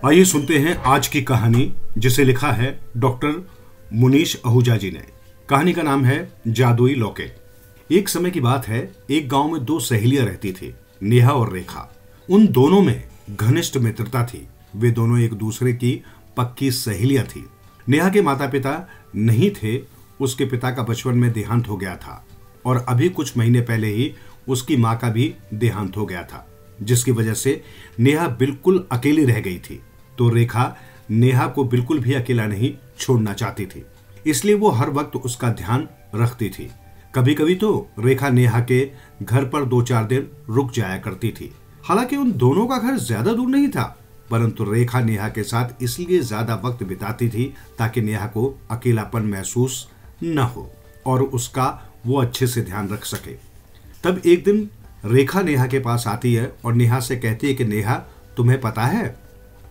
आइए सुनते हैं आज की कहानी, जिसे लिखा है डॉक्टर मुनीश आहूजा जी ने। कहानी का नाम है जादुई लॉकेट। एक समय की बात है, एक गांव में दो सहेलियां रहती थी, नेहा और रेखा। उन दोनों में घनिष्ठ मित्रता थी। वे दोनों एक दूसरे की पक्की सहेलियां थी। नेहा के माता पिता नहीं थे। उसके पिता का बचपन में देहांत हो गया था और अभी कुछ महीने पहले ही उसकी मां का भी देहांत हो गया था, जिसकी वजह से नेहा बिल्कुल अकेली रह गई थी। तो रेखा नेहा को बिल्कुल भी अकेला नहीं छोड़ना चाहती थी, इसलिए वो हर वक्त उसका ध्यान रखती थी। कभी कभी तो रेखा नेहा के घर पर 2-4 दिन रुक जाया करती थी। हालांकि उन दोनों का घर ज्यादा दूर नहीं था, परंतु रेखा नेहा के साथ इसलिए ज्यादा वक्त बिताती थी ताकि नेहा को अकेलापन महसूस न हो और उसका वो अच्छे से ध्यान रख सके। तब एक दिन रेखा नेहा के पास आती है और नेहा से कहती है कि नेहा, तुम्हें पता है,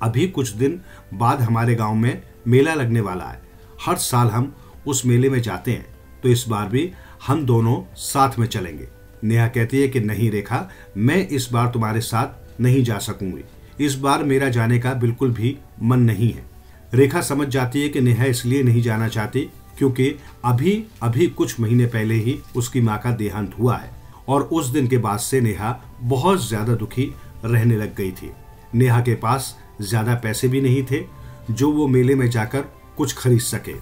अभी कुछ दिन बाद हमारे गांव में मेला लगने वाला है। हर साल हम उस मेले में जाते हैं, तो इस बार भी हम दोनों साथ में चलेंगे। नेहा कहती है कि नहीं रेखा, मैं इस बार तुम्हारे साथ नहीं जा सकूंगी। इस बार मेरा जाने का बिल्कुल भी मन नहीं है। रेखा समझ जाती है कि नेहा इसलिए नहीं जाना चाहती क्योंकि अभी अभी कुछ महीने पहले ही उसकी मां का देहांत हुआ है और उस दिन के बाद से नेहा बहुत ज्यादा दुखी रहने लग गई थी। नेहा के पास ज्यादा पैसे भी नहीं थे जो वो मेले में जाकर कुछ खरीद सके।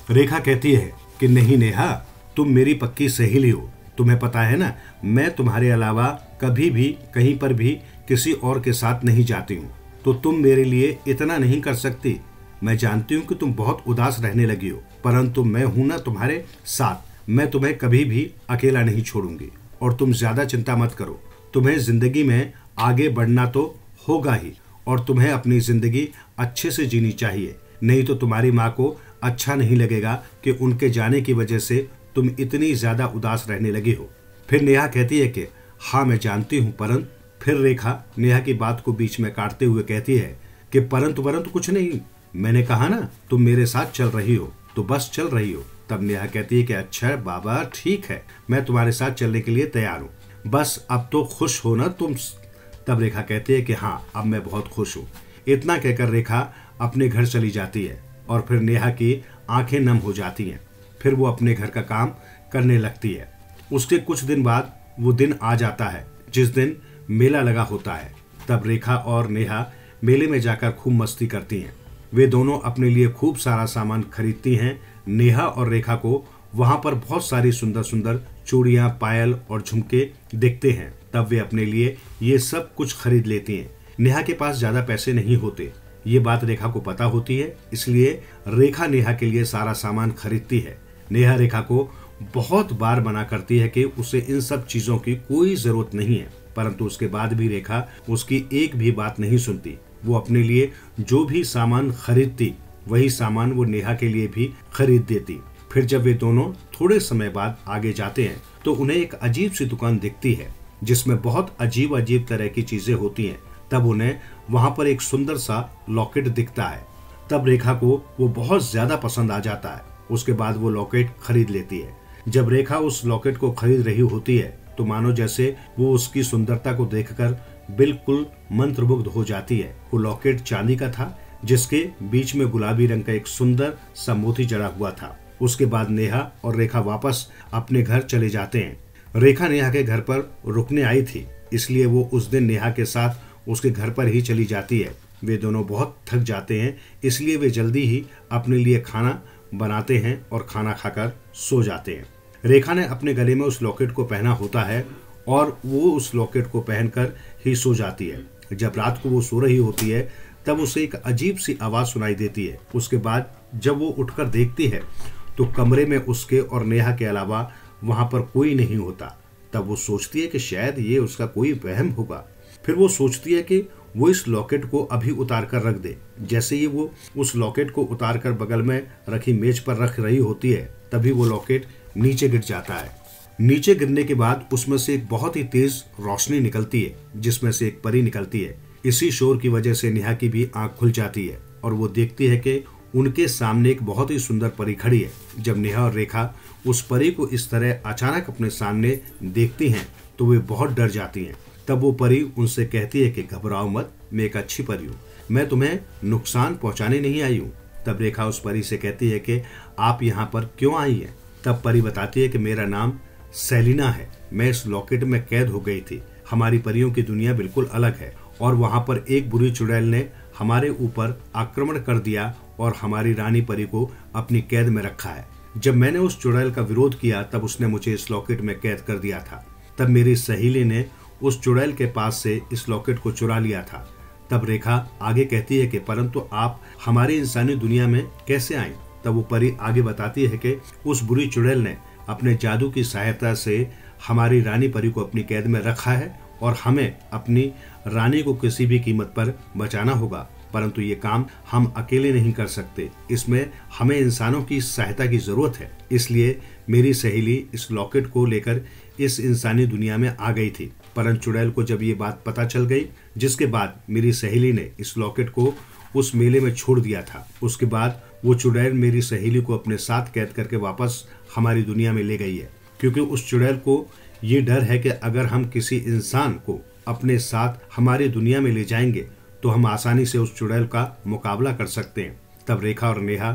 रेखा कहती है कि नहीं नेहा, तुम मेरी पक्की सहेली हो। तुम्हें पता है ना, मैं तुम्हारे अलावा कभी भी कहीं पर भी किसी और के साथ नहीं जाती हूँ, तो तुम मेरे लिए इतना नहीं कर सकती। मैं जानती हूँ कि तुम बहुत उदास रहने लगी हो, परंतु मैं हूं ना तुम्हारे साथ। मैं तुम्हें कभी भी अकेला नहीं छोड़ूंगी और तुम ज्यादा चिंता मत करो। तुम्हें जिंदगी में आगे बढ़ना तो होगा ही और तुम्हें अपनी जिंदगी अच्छे से जीनी चाहिए, नहीं तो तुम्हारी माँ को अच्छा नहीं लगेगा कि उनके जाने की वजह से तुम इतनी ज्यादा उदास रहने लगी हो। फिर नेहा कहती है कि हाँ मैं जानती हूँ, परंतु फिर रेखा नेहा की बात को बीच में काटते हुए कहती है कि परंतु कुछ नहीं, मैंने कहा ना तुम मेरे साथ चल रही हो तो बस चल रही हो। तब नेहा कहती है कि अच्छा बाबा ठीक है, मैं तुम्हारे साथ चलने के लिए तैयार हूँ, बस अब तो खुश हो ना तुम। तब रेखा कहती है कि हाँ अब मैं बहुत खुश हूँ। इतना कहकर रेखा अपने घर चली जाती है और फिर नेहा की आंखें नम हो जाती हैं। फिर वो अपने घर का काम करने लगती है। उसके कुछ दिन बाद वो दिन आ जाता है जिस दिन मेला लगा होता है। तब रेखा और नेहा मेले में जाकर खूब मस्ती करती हैं। वे दोनों अपने लिए खूब सारा सामान खरीदती हैं। नेहा और रेखा को वहां पर बहुत सारी सुंदर सुंदर चूड़ियां, पायल और झुमके दिखते हैं। तब वे अपने लिए ये सब कुछ खरीद लेती हैं। नेहा के पास ज्यादा पैसे नहीं होते, ये बात रेखा को पता होती है, इसलिए रेखा नेहा के लिए सारा सामान खरीदती है। नेहा रेखा को बहुत बार मना करती है कि उसे इन सब चीजों की कोई जरूरत नहीं है, परंतु उसके बाद भी रेखा उसकी एक भी बात नहीं सुनती। वो अपने लिए जो भी सामान खरीदती वही सामान वो नेहा के लिए भी खरीद देती। फिर जब वे दोनों थोड़े समय बाद आगे जाते हैं तो उन्हें एक अजीब सी दुकान दिखती है जिसमें बहुत अजीब अजीब तरह की चीजें होती हैं। तब उन्हें वहां पर एक सुंदर सा लॉकेट दिखता है। तब रेखा को वो बहुत ज्यादा पसंद आ जाता है। उसके बाद वो लॉकेट खरीद लेती है। जब रेखा उस लॉकेट को खरीद रही होती है तो मानो जैसे वो उसकी सुंदरता को देखकर बिल्कुल मंत्रमुग्ध हो जाती है। वो लॉकेट चांदी का था जिसके बीच में गुलाबी रंग का एक सुंदर सा मोती जड़ा हुआ था। उसके बाद नेहा और रेखा वापस अपने घर चले जाते हैं। रेखा नेहा के घर पर रुकने आई थी, इसलिए वो उस दिन नेहा के साथ उसके घर पर ही चली जाती है। वे दोनों बहुत थक जाते हैं, इसलिए वे जल्दी ही अपने लिए खाना बनाते हैं और खाना खाकर सो जाते हैं। रेखा ने अपने गले में उस लॉकेट को पहना होता है और वो उस लॉकेट को पहनकर ही सो जाती है। जब रात को वो सो रही होती है तब उसे एक अजीब सी आवाज सुनाई देती है। उसके बाद जब वो उठकर देखती है तो कमरे में उसके और नेहा के अलावा वहां पर कोई नहीं होता। तब वो सोचती है कि शायद ये उसका कोई वहम होगा। फिर वो सोचती है कि वो इस लॉकेट को अभी उतार कर रख दे। जैसे ही वो उस लॉकेट को उतार कर बगल में रखी मेज पर रख रही होती है तभी वो लॉकेट नीचे गिर जाता है। नीचे गिरने के बाद उसमें से एक बहुत ही तेज रोशनी निकलती है जिसमें से एक परी निकलती है। इसी शोर की वजह से नेहा की भी आंख खुल जाती है और वो देखती है कि उनके सामने एक बहुत ही सुंदर परी खड़ी है। जब नेहा और रेखा उस परी को इस तरह अचानक अपने सामने देखती हैं तो वे बहुत डर जाती हैं। तब वो परी उनसे कहती है कि घबराओ मत, मैं एक अच्छी परी हूँ, मैं तुम्हें नुकसान पहुंचाने नहीं आई हूँ। तब रेखा उस परी से कहती है कि आप यहाँ पर क्यों आई हैं। तब परी बताती है कि मेरा नाम सेलिना है, मैं इस लॉकेट में कैद हो गई थी। हमारी परियों की दुनिया बिल्कुल अलग है और वहां पर एक बुरी चुड़ैल ने हमारे ऊपर आक्रमण कर दिया और हमारी रानी परी को अपनी कैद में रखा है। जब मैंने उस चुड़ैल का विरोध किया तब उसने मुझे इस लॉकेट में कैद कर दिया था। तब मेरी सहेली ने उस चुड़ैल के पास से इस लॉकेट को चुरा लिया था। तब रेखा आगे कहती है कि परंतु आप हमारी इंसानी दुनिया में कैसे आए। तब वो परी आगे बताती है कि उस बुरी चुड़ैल ने अपने जादू की सहायता से हमारी रानी परी को अपनी कैद में रखा है और हमें अपनी रानी को किसी भी कीमत पर बचाना होगा, परंतु ये काम हम अकेले नहीं कर सकते, इसमें हमें इंसानों की सहायता की जरूरत है। इसलिए मेरी सहेली इस लॉकेट को लेकर इस इंसानी दुनिया में आ गई थी। परंतु चुड़ैल को जब ये बात पता चल गई, जिसके बाद मेरी सहेली ने इस लॉकेट को उस मेले में छोड़ दिया था। उसके बाद वो चुड़ैल मेरी सहेली को अपने साथ कैद करके वापस हमारी दुनिया में ले गई है, क्योंकि उस चुड़ैल को ये डर है कि अगर हम किसी इंसान को अपने साथ हमारी दुनिया में ले जाएंगे तो हम आसानी से उस चुड़ैल का मुकाबला कर सकते हैं। तब रेखा और नेहा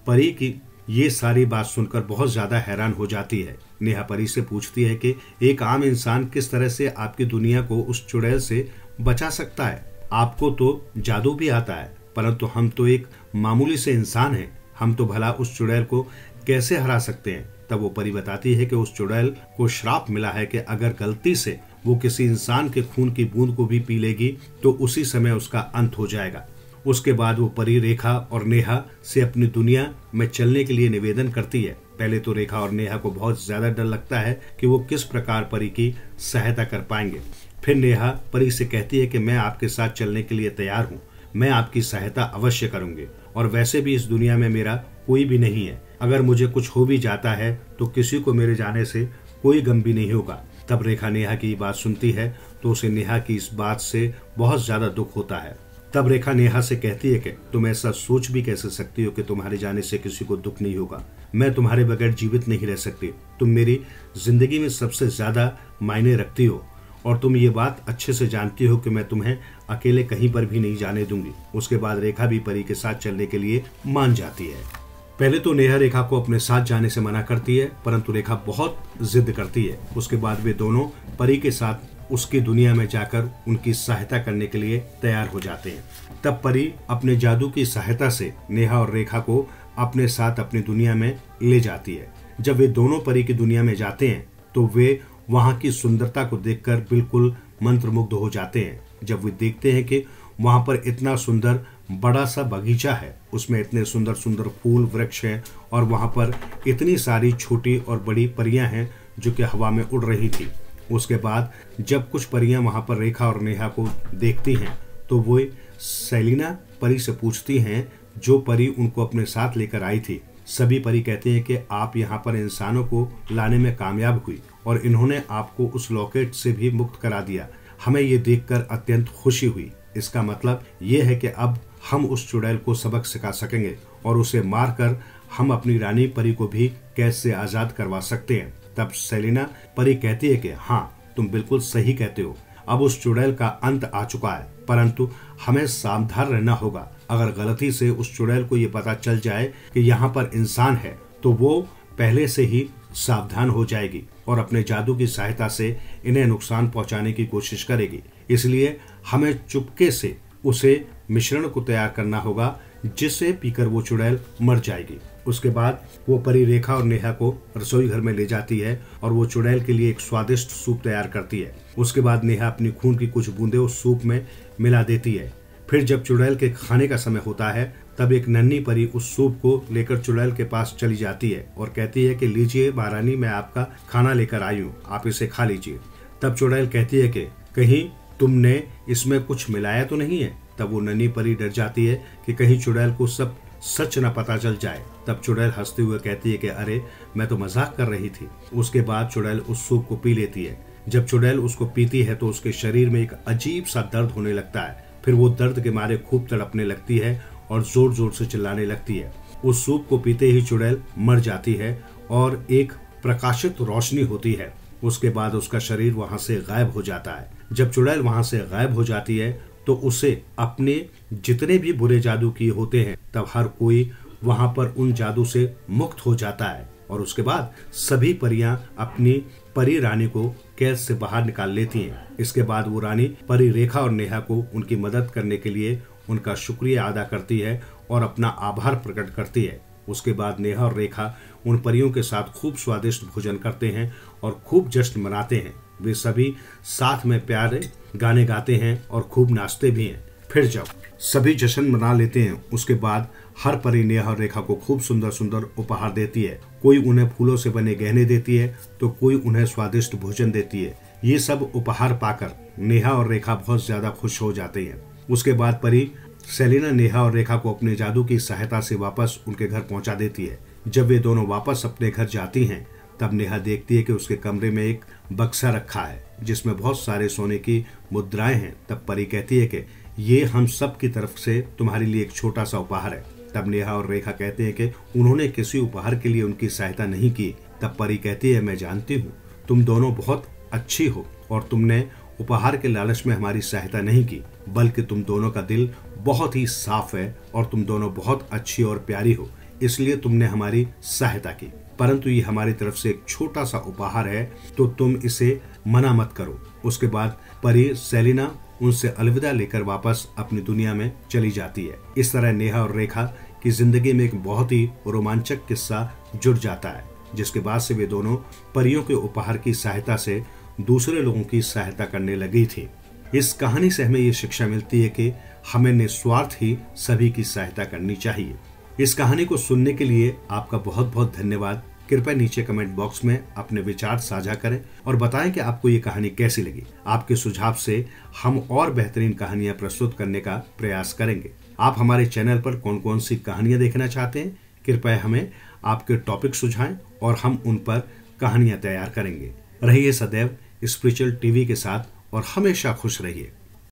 परी की ये सारी बात सुनकर बहुत ज्यादा हैरान हो जाती है। नेहा परी से पूछती है कि एक आम इंसान किस तरह से आपकी दुनिया को उस चुड़ैल से बचा सकता है। आपको तो जादू भी आता है, परंतु हम तो एक मामूली से इंसान हैं, हम तो भला उस चुड़ैल को कैसे हरा सकते हैं। तब वो परी बताती है कि उस चुड़ैल को श्राप मिला है कि अगर गलती से वो किसी इंसान के खून की बूंद को भी पी लेगी तो उसी समय उसका अंत हो जाएगा। उसके बाद वो परी रेखा और नेहा से अपनी दुनिया में चलने के लिए निवेदन करती है। पहले तो रेखा और नेहा को बहुत ज्यादा डर लगता है कि वो किस प्रकार परी की सहायता कर पाएंगे। फिर नेहा परी से कहती है कि मैं आपके साथ चलने के लिए तैयार हूँ, मैं आपकी सहायता अवश्य करूंगी, और वैसे भी इस दुनिया में मेरा कोई भी नहीं है। अगर मुझे कुछ हो भी जाता है तो किसी को मेरे जाने से कोई गम भी नहीं होगा। तब रेखा नेहा की बात सुनती है तो उसे नेहा की इस बात से बहुत ज्यादा दुख होता है। तब रेखा नेहा से कहती है कि तुम ऐसा सोच भी कैसे सकती हो कि तुम्हारे जाने से किसी को दुख नहीं होगा। मैं तुम्हारे बगैर जीवित नहीं रह सकती। तुम मेरी जिंदगी में सबसे ज्यादा मायने रखती हो और तुम ये बात अच्छे से जानती हो कि मैं तुम्हें अकेले कहीं पर भी नहीं जाने दूंगी। उसके बाद रेखा भी परी के साथ चलने के लिए मान जाती है। पहले तो नेहा रेखा को अपने साथ जाने से मना करती है, परंतु रेखा बहुत जिद करती है। उसके बाद वे दोनों परी के साथ उसकी दुनिया में जाकर उनकी सहायता करने के लिए तैयार हो जाते हैं। तब परी अपने जादू की सहायता से नेहा और रेखा को अपने साथ अपनी दुनिया में ले जाती है। जब वे दोनों परी की दुनिया में जाते हैं तो वे वहां की सुंदरता को देखकर बिल्कुल मंत्रमुग्ध हो जाते हैं। जब वे देखते हैं कि वहां पर इतना सुंदर बड़ा सा बगीचा है, उसमें इतने सुंदर सुंदर फूल वृक्ष हैं और वहां पर इतनी सारी छोटी और बड़ी परियां हैं जो कि हवा में उड़ रही थी। उसके बाद जब कुछ परियां वहां पर रेखा और नेहा को देखती हैं तो वो सेलिना परी से पूछती हैं, जो परी उनको अपने साथ लेकर आई थी। सभी परी कहते हैं कि आप यहाँ पर इंसानों को लाने में कामयाब हुई और इन्होंने आपको उस लॉकेट से भी मुक्त करा दिया। हमें ये देखकर अत्यंत खुशी हुई। इसका मतलब ये है कि अब हम उस चुड़ैल को सबक सिखा सकेंगे और उसे मारकर हम अपनी रानी परी को भी कैद से आजाद करवा सकते हैं। तब सेलिना परी कहती है कि हाँ, तुम बिल्कुल सही कहते हो, अब उस चुड़ैल का अंत आ चुका है, परंतु हमें सावधान रहना होगा। अगर गलती से उस चुड़ैल को ये पता चल जाए कि यहाँ पर इंसान है तो वो पहले से ही सावधान हो जाएगी और अपने जादू की सहायता से इन्हें नुकसान पहुंचाने की कोशिश करेगी। इसलिए हमें चुपके से उसे मिश्रण को तैयार करना होगा जिसे पीकर वो चुड़ैल मर जाएगी। उसके बाद वो परी रेखा और नेहा को रसोई घर में ले जाती है और वो चुड़ैल के लिए एक स्वादिष्ट सूप तैयार करती है। उसके बाद नेहा अपनी खून की कुछ बूंदें उस सूप में मिला देती है। फिर जब चुड़ैल के खाने का समय होता है तब एक नन्ही परी उस सूप को लेकर चुड़ैल के पास चली जाती है और कहती है कि लीजिए महारानी, मैं आपका खाना लेकर आई हूँ, आप इसे खा लीजिए। तब चुड़ैल कहती है कि कहीं तुमने इसमें कुछ मिलाया तो नहीं है। तब वो नन्ही परी डर जाती है कि कहीं चुड़ैल को सब सच न पता चल जाए। तब चुड़ैल हंसते हुए कहती है कि अरे, मैं तो मजाक कर रही थी। उसके बाद चुड़ैल उस सूप को पी लेती है। जब चुड़ैल उसको पीती है तो उसके शरीर में एक अजीब सा दर्द होने लगता है। फिर वो दर्द के मारे खूब तड़पने लगती है और जोर जोर से चिल्लाने लगती है। उस सूप को पीते ही चुड़ैल मर जाती है और एक प्रकाशित रोशनी होती है। उसके बाद उसका शरीर वहां से गायब हो जाता है। जब चुड़ैल वहां से गायब हो जाती है तो उसे अपने जितने भी बुरे जादू किए होते हैं तब हर कोई वहां पर उन जादू से मुक्त हो जाता है और उसके बाद सभी परियां अपनी परी रानी को कैद से बाहर निकाल लेती हैं। इसके बाद वो रानी परी रेखा और नेहा को उनकी मदद करने के लिए उनका शुक्रिया अदा करती है और अपना आभार प्रकट करती है। उसके बाद नेहा और रेखा उन परियों के साथ खूब स्वादिष्ट भोजन करते हैं और खूब जश्न मनाते हैं। वे सभी साथ में प्यारे गाने गाते हैं और खूब नाचते भी हैं। फिर जब सभी जश्न मना लेते हैं उसके बाद हर परी नेहा और रेखा को खूब सुंदर सुंदर उपहार देती है। कोई उन्हें फूलों से बने गहने देती है तो कोई उन्हें स्वादिष्ट भोजन देती है। ये सब उपहार पाकर नेहा और रेखा बहुत ज्यादा खुश हो जाते हैं। उसके बाद परी सेलिना नेहा और रेखा को अपने जादू की सहायता से वापस उनके घर पहुंचा देती है। जब वे दोनों वापस अपने घर जाती हैं तब नेहा देखती है कि उसके कमरे में एक बक्सा रखा है जिसमें बहुत सारे सोने की मुद्राएं हैं। तब परी कहती है कि ये हम सब की तरफ से तुम्हारे लिए एक छोटा सा उपहार है। तब नेहा और रेखा कहते हैं कि उन्होंने किसी उपहार के लिए उनकी सहायता नहीं की। तब परी कहती है, मैं जानती हूँ तुम दोनों बहुत अच्छी हो और तुमने उपहार के लालच में हमारी सहायता नहीं की, बल्कि तुम दोनों का दिल बहुत ही साफ है और तुम दोनों बहुत अच्छी और प्यारी हो, इसलिए तुमने हमारी सहायता की। परंतु ये हमारी तरफ से एक छोटा सा उपहार है तो तुम इसे मना मत करो। उसके बाद परी सेलिना उनसे अलविदा लेकर वापस अपनी दुनिया में चली जाती है। इस तरह नेहा और रेखा की जिंदगी में एक बहुत ही रोमांचक किस्सा जुड़ जाता है, जिसके बाद से वे दोनों परियों के उपहार की सहायता से दूसरे लोगों की सहायता करने लगी थी। इस कहानी से हमें ये शिक्षा मिलती है कि हमें निस्वार्थ ही सभी की सहायता करनी चाहिए। इस कहानी को सुनने के लिए आपका बहुत बहुत धन्यवाद। कृपया नीचे कमेंट बॉक्स में अपने विचार साझा करें और बताएं कि आपको ये कहानी कैसी लगी। आपके सुझाव से हम और बेहतरीन कहानियां प्रस्तुत करने का प्रयास करेंगे। आप हमारे चैनल पर कौन कौन सी कहानियां देखना चाहते हैं, कृपया हमें आपके टॉपिक सुझाएं और हम उन पर कहानियां तैयार करेंगे। रहिए सदैव स्पिरिचुअल टीवी के साथ और हमेशा खुश रहिए।